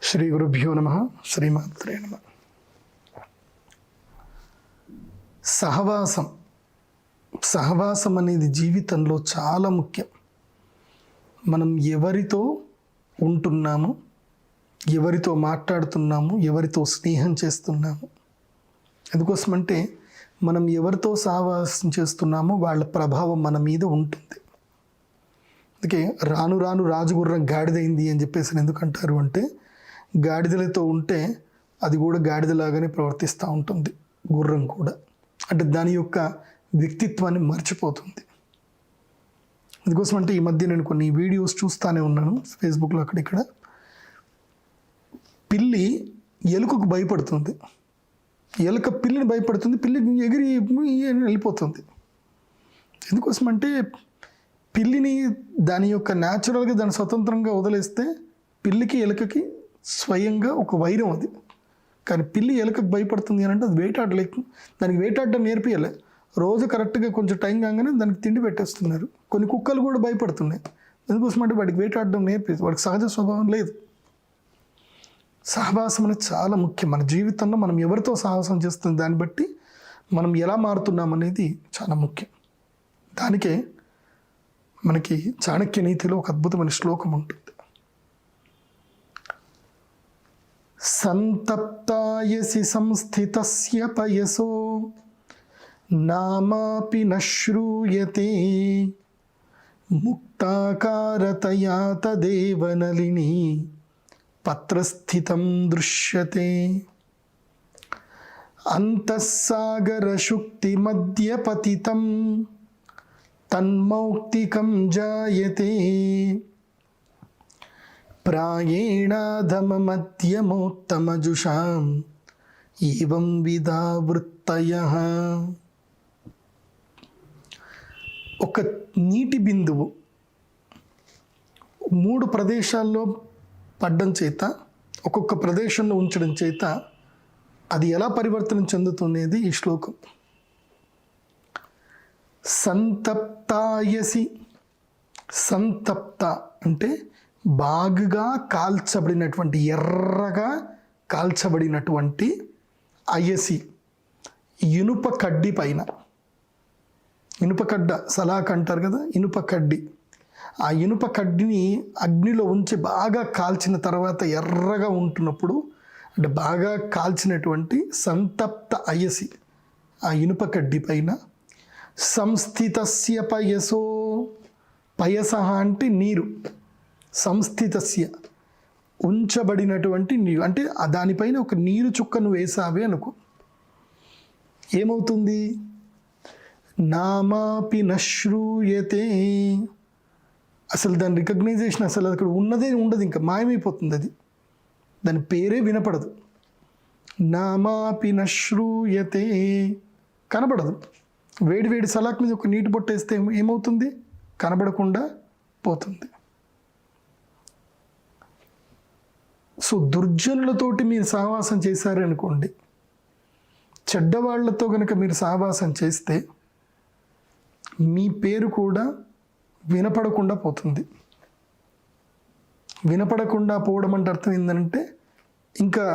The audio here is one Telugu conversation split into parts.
శ్రీ గురుభ్యో నమః. శ్రీమాత్రే నమః. సహవాసం అనేది జీవితంలో చాలా ముఖ్యం. మనం ఎవరితో ఉంటున్నాము, ఎవరితో మాట్లాడుతున్నాము, ఎవరితో స్నేహం చేస్తున్నాము. ఎందుకోసమంటే మనం ఎవరితో సహవాసం చేస్తున్నామో వాళ్ళ ప్రభావం మన మీద ఉంటుంది. అందుకే రాను రాను రాజగుర్రం గాడిదైంది అని చెప్పేసి ఎందుకంటారు అంటే, గాడిదలతో ఉంటే అది కూడా గాడిదలాగానే ప్రవర్తిస్తూ ఉంటుంది, గుర్రం కూడా. అంటే దాని యొక్క వ్యక్తిత్వాన్ని మర్చిపోతుంది. అందుకోసం అంటే ఈ మధ్య నేను కొన్ని వీడియోస్ చూస్తూనే ఉన్నాను ఫేస్బుక్లో అక్కడిక్కడ. పిల్లి ఎలుకకు భయపడుతుంది, ఎలుక పిల్లిని భయపడుతుంది, పిల్లి ఎగిరి వెళ్ళిపోతుంది. ఎందుకోసం అంటే పిల్లిని దాని యొక్క న్యాచురల్గా దాన్ని స్వతంత్రంగా వదిలేస్తే పిల్లికి ఎలుకకి స్వయంగా ఒక వైరం అది. కానీ పిల్లి ఎలుకకు భయపడుతుంది అని అంటే అది వేటాడలేక, దానికి వేటాడడం నేర్పియాలి. రోజు కరెక్ట్గా కొంచెం టైం కాగానే దానికి తిండి పెట్టేస్తున్నారు. కొన్ని కుక్కలు కూడా భయపడుతున్నాయి. ఎందుకోసం అంటే వాడికి వేటాడడం నేర్పి, వాడికి సహజ స్వభావం లేదు. సహవాసం అనేది చాలా ముఖ్యం. మన జీవితంలో మనం ఎవరితో సహవాసం చేస్తుంది దాన్ని బట్టి మనం ఎలా మారుతున్నాం అనేది చాలా ముఖ్యం. దానికే మనకి చాణక్య నీతిలో ఒక అద్భుతమైన శ్లోకం ఉంటుంది. సంతప్తాయసి సంస్థితస్య పయసో నామాపి న శ్రూయతే ముక్తాకారతయా తదేవ నళినీ పత్రస్థితం దృశ్యతే. అంతఃసాగరశుక్తి మధ్యపతితం తన్మౌక్తికం జాయతే ప్రాయేణాధమమధ్యమోత్తమజుషాం ఏవం విధా వృత్తయః. ఒక నీటి బిందువు 3 ప్రదేశాల్లో పడ్డం చేత, ఒక్కొక్క ప్రదేశంలో ఉంచడం చేత అది ఎలా పరివర్తన చెందుతున్నది ఈ శ్లోకం. సంతప్తాయసి, సంతప్త అంటే బాగుగా కాల్చబడినటువంటి, ఎర్రగా కాల్చబడినటువంటి అయసి, ఇనుప కడ్డి పైన. ఇనుప కడ్డ సలాక్ అంటారు కదా, ఇనుప కడ్డి. ఆ ఇనుప కడ్డిని అగ్నిలో ఉంచి బాగా కాల్చిన తర్వాత ఎర్రగా ఉంటున్నప్పుడు, అంటే బాగా కాల్చినటువంటి సంతప్త అయసి ఆ ఇనుప కడ్డి పైన సంస్థితస్య పయసో, పయస అంటే నీరు, సంస్థితస్య ఉంచబడినటువంటి నీరు. అంటే దానిపైన ఒక నీరు చుక్కను వేసావే అనుకో, ఏమవుతుంది? నామాపి న శ్రూయతే. అసలు దాని రికగ్నైజేషన్ అసలు అక్కడ ఉన్నదే ఉండదు, ఇంకా మాయమైపోతుంది. అది దాని పేరే వినపడదు. నామాపి న శ్రూయతే, కనబడదు. వేడి సలాక్ మీద ఒక నీటి బొట్టేస్తే ఏమవుతుంది? కనబడకుండా పోతుంది. సో దుర్జనులతోటి మీరు సహవాసం చేశారనుకోండి, చెడ్డవాళ్లతో కనుక మీరు సహవాసం చేస్తే మీ పేరు కూడా వినపడకుండా పోతుంది. వినపడకుండా పోవడం అంటే అర్థం ఏంటంటే, ఇంకా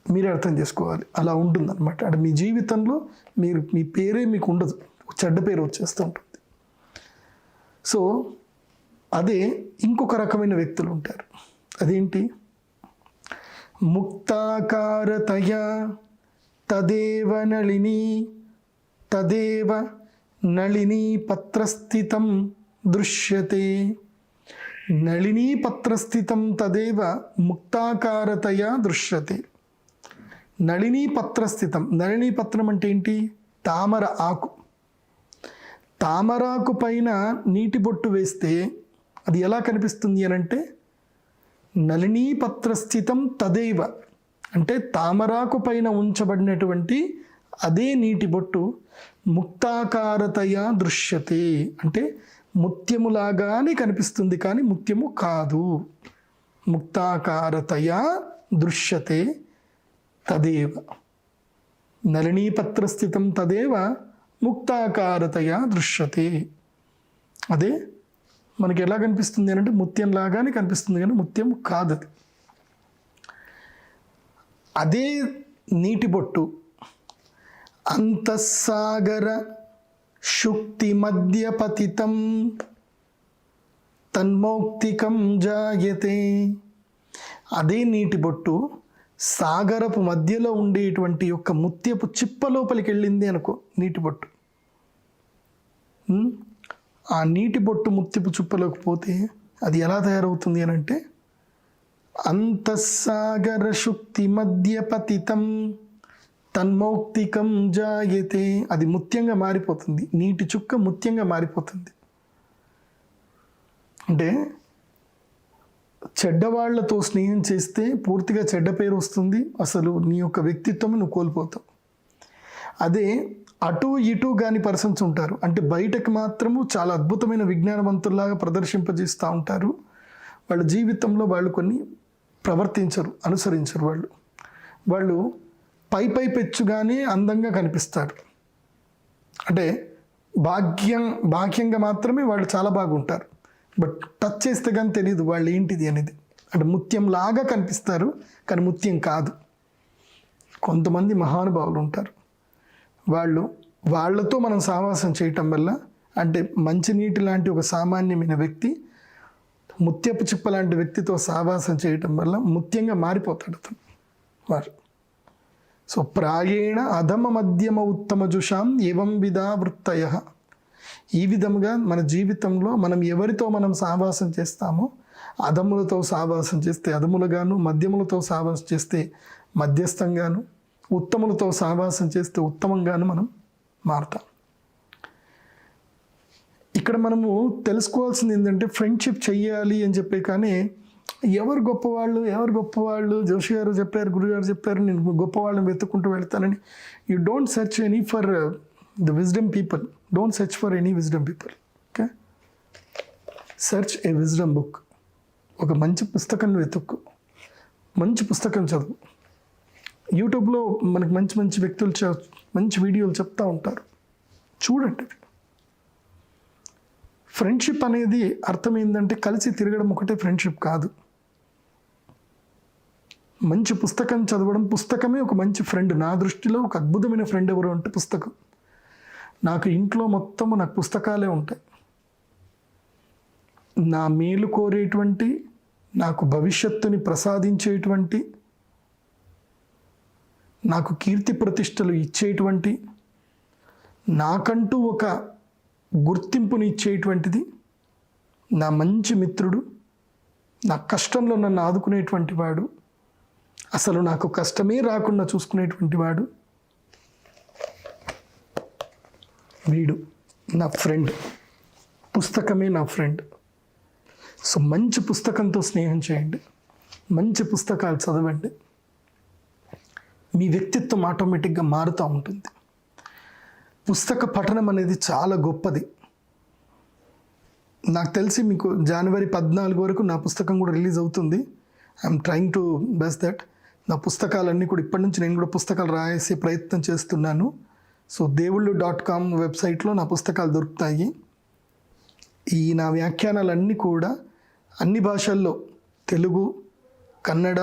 మీరే అర్థం చేసుకోవాలి, అలా ఉంటుందన్నమాట. అంటే మీ జీవితంలో మీ పేరే మీకు ఉండదు, చెడ్డ పేరు వచ్చేస్తూ ఉంటుంది. సో అదే ఇంకొక రకమైన వ్యక్తులు ఉంటారు. అదేంటి? ముక్తాకారతయా తదేవ నళినీ, తదేవ నళినీ పత్రస్థితం దృశ్యతే. నళినీ పత్రస్థితం తదేవ ముక్తాకారతయా దృశ్యతే. నళినీ పత్రస్థితం, నళినీ పత్రం అంటే ఏంటి? తామర ఆకు. తామరాకు పైన నీటి బొట్టు వేస్తే అది ఎలా కనిపిస్తుంది అని అంటే, నళినీ పత్రస్థితం తదేవ అంటే తామరాకు పైన ఉంచబడినటువంటి అదే నీటి బొట్టు ముక్తాకారతయా దృశ్యతే అంటే ముత్యములాగానే కనిపిస్తుంది, కానీ ముత్యము కాదు. ముక్తాకారతయా దృశ్యతే తదేవ నళినీపత్రస్థితం తదేవ ముక్తాకారతయా దృశ్యతే. అదే మనకి ఎలా కనిపిస్తుంది అంటే ముత్యం లాగానే కనిపిస్తుంది, కానీ ముత్యం కాదు అది. అదే నీటి బొట్టు అంతఃసాగర శుక్తి మధ్యపతితం తన్మౌక్తికం జాయతే. అదే నీటి బొట్టు సాగరపు మధ్యలో ఉండేటువంటి యొక్క ముత్యపు చిప్ప లోపలికి వెళ్ళింది అనుకో నీటి బొట్టు. ఆ నీటి బొట్టు ముత్యపు చిప్పలోకి పోతే అది ఎలా తయారవుతుంది అని అంటే అంతఃసాగర శుక్తి మధ్యపతితం తన్మౌక్తికం జాయతే. అది ముత్యంగా మారిపోతుంది, నీటి చుక్క ముత్యంగా మారిపోతుంది. అంటే చెడ్డవాళ్లతో స్నేహం చేస్తే పూర్తిగా చెడ్డ పేరు వస్తుంది, అసలు నీ యొక్క వ్యక్తిత్వం నువ్వు కోల్పోతావు. అదే అటు ఇటు కాని పర్సన్స్ ఉంటారు, అంటే బయటకు మాత్రము చాలా అద్భుతమైన విజ్ఞానవంతుల్లాగా ప్రదర్శింపజేస్తూ ఉంటారు, వాళ్ళ జీవితంలో వాళ్ళు కొన్ని ప్రవర్తించరు, అనుసరించరు. వాళ్ళు పై పెచ్చుగానే అందంగా కనిపిస్తారు. అంటే బాహ్యంగా మాత్రమే వాళ్ళు చాలా బాగుంటారు, బట్ టచ్ చేస్తే కానీ తెలియదు వాళ్ళు ఏంటిది అనేది. అంటే ముత్యంలాగా కనిపిస్తారు కానీ ముత్యం కాదు. కొంతమంది మహానుభావులు ఉంటారు, వాళ్ళతో మనం సహవాసం చేయటం వల్ల, అంటే మంచినీటి లాంటి ఒక సామాన్యమైన వ్యక్తి ముత్యపు చిప్ప లాంటి వ్యక్తితో సహవాసం చేయటం వల్ల ముత్యంగా మారిపోతాడు అతను వారు. సో ప్రాయేణ అధమ మధ్యమ ఉత్తమ జుషాం ఏవం విధా వృత్తయ. ఈ విధముగా మన జీవితంలో మనం ఎవరితో మనం సహవాసం చేస్తామో, అధములతో సహవాసం చేస్తే అధములుగాను, మధ్యములతో సహవాసం చేస్తే మధ్యస్థంగాను, ఉత్తములతో సహవాసం చేస్తే ఉత్తమంగాను మనం మారుతాం. ఇక్కడ మనము తెలుసుకోవాల్సింది ఏంటంటే ఫ్రెండ్షిప్ చెయ్యాలి అని చెప్పే కానీ ఎవరు గొప్పవాళ్ళు జోషి గారు చెప్పారు, గురుగారు చెప్పారు, నేను గొప్పవాళ్ళని వెతుక్కుంటూ వెళ్తానని. You don't search any for the wisdom people, don't search for any wisdom people. Okay, search A wisdom book. ఒక మంచి పుస్తకం వెతుక్కు, మంచి పుస్తకం చదువు. యూట్యూబ్లో మనకు మంచి వ్యక్తులు మంచి వీడియోలు చెప్తూ ఉంటారు, చూడండి. ఫ్రెండ్షిప్ అనేది అర్థం ఏంటంటే కలిసి తిరగడం ఒకటే ఫ్రెండ్షిప్ కాదు. మంచి పుస్తకం చదవడం, పుస్తకమే ఒక మంచి ఫ్రెండ్. నా దృష్టిలో ఒక అద్భుతమైన ఫ్రెండ్ ఎవరు అంటే పుస్తకం. నాకు ఇంట్లో మొత్తము నాకు పుస్తకాలే ఉంటాయి. నా మేలు కోరేటువంటి, నాకు భవిష్యత్తుని ప్రసాదించేటువంటి, నాకు కీర్తి ప్రతిష్టలు ఇచ్చేటువంటి, నాకంటూ ఒక గుర్తింపుని ఇచ్చేటువంటిది నా మంచి మిత్రుడు, నా కష్టంలో నన్ను ఆదుకునేటువంటి వాడు, అసలు నాకు కష్టమే రాకుండా చూసుకునేటువంటి వాడు, వీడు నా ఫ్రెండ్. పుస్తకమే నా ఫ్రెండ్. సో మంచి పుస్తకంతో స్నేహం చేయండి, మంచి పుస్తకాలు చదవండి, మీ వ్యక్తిత్వం ఆటోమేటిక్గా మారుతూ ఉంటుంది. పుస్తక పఠనం అనేది చాలా గొప్పది. నాకు తెలిసి మీకు జనవరి 14 వరకు నా పుస్తకం కూడా రిలీజ్ అవుతుంది. I'm trying to best that. నా పుస్తకాలన్నీ కూడా ఇప్పటి నుంచి నేను కూడా పుస్తకాలు రాసే ప్రయత్నం చేస్తున్నాను. సో దేవుళ్ళు.com వెబ్సైట్లో నా పుస్తకాలు దొరుకుతాయి. ఈ నా వ్యాఖ్యానాలన్నీ కూడా అన్ని భాషల్లో, తెలుగు, కన్నడ,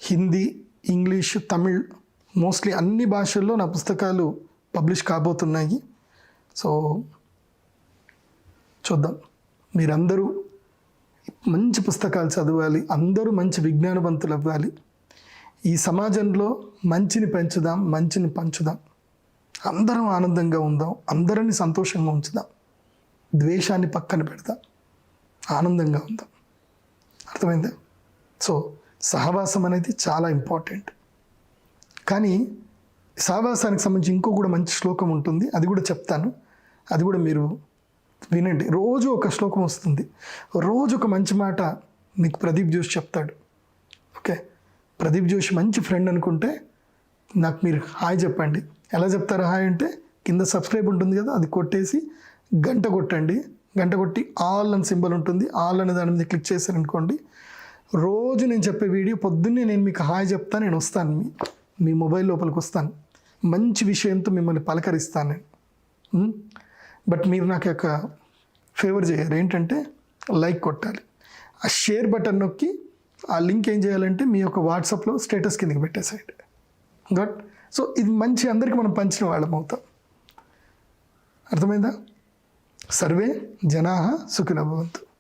హిందీ, ఇంగ్లీష్, తమిళ్, మోస్ట్లీ అన్ని భాషల్లో నా పుస్తకాలు పబ్లిష్ కాబోతున్నాయి. సో చూద్దాం. మీరందరూ మంచి పుస్తకాలు చదవాలి, అందరూ మంచి విజ్ఞానవంతులు అవ్వాలి. ఈ సమాజంలో మంచిని పెంచుదాం, మంచిని పంచుదాం, అందరం ఆనందంగా ఉందాం, అందరినీ సంతోషంగా ఉంచుదాం, ద్వేషాన్ని పక్కన పెడదాం, ఆనందంగా ఉందాం. అర్థమైందా? సో సహవాసం అనేది చాలా ఇంపార్టెంట్. కానీ సహవాసానికి సంబంధించి ఇంకో కూడా మంచి శ్లోకం ఉంటుంది, అది కూడా చెప్తాను, అది కూడా మీరు వినండి. రోజు ఒక శ్లోకం వస్తుంది, రోజు ఒక మంచి మాట మీకు ప్రదీప్ జోషి చెప్తాడు. ఓకే, ప్రదీప్ జోషి మంచి ఫ్రెండ్ అనుకుంటే నాకు మీరు హాయ్ చెప్పండి. ఎలా చెప్తారు హాయ్ అంటే, కింద సబ్స్క్రైబ్ ఉంటుంది కదా, అది కొట్టేసి గంట కొట్టండి. గంట కొట్టి ఆల్ అని సింబల్ ఉంటుంది, ఆల్ అనే దాని మీద క్లిక్ చేశారనుకోండి, రోజు నేను చెప్పే వీడియో పొద్దున్నే నేను మీకు హాయ్ చెప్తాను. నేను వస్తాను, మీ మొబైల్ లోపలికి వస్తాను, మంచి విషయంతో మిమ్మల్ని పలకరిస్తాను నేను. బట్ మీరు నాకు ఒక ఫేవర్ చేయాలి, ఏంటంటే లైక్ కొట్టాలి. ఆ షేర్ బటన్ నొక్కి ఆ లింక్ ఏం చేయాలంటే మీ యొక్క వాట్సాప్లో స్టేటస్ కిందకి పెట్టేసేయండి. గుడ్. సో ఇది మంచి అందరికీ మనం పంచిన వాళ్ళం అవుతాం. అర్థమైందా? సర్వే జనాః సుఖినో భవంతు.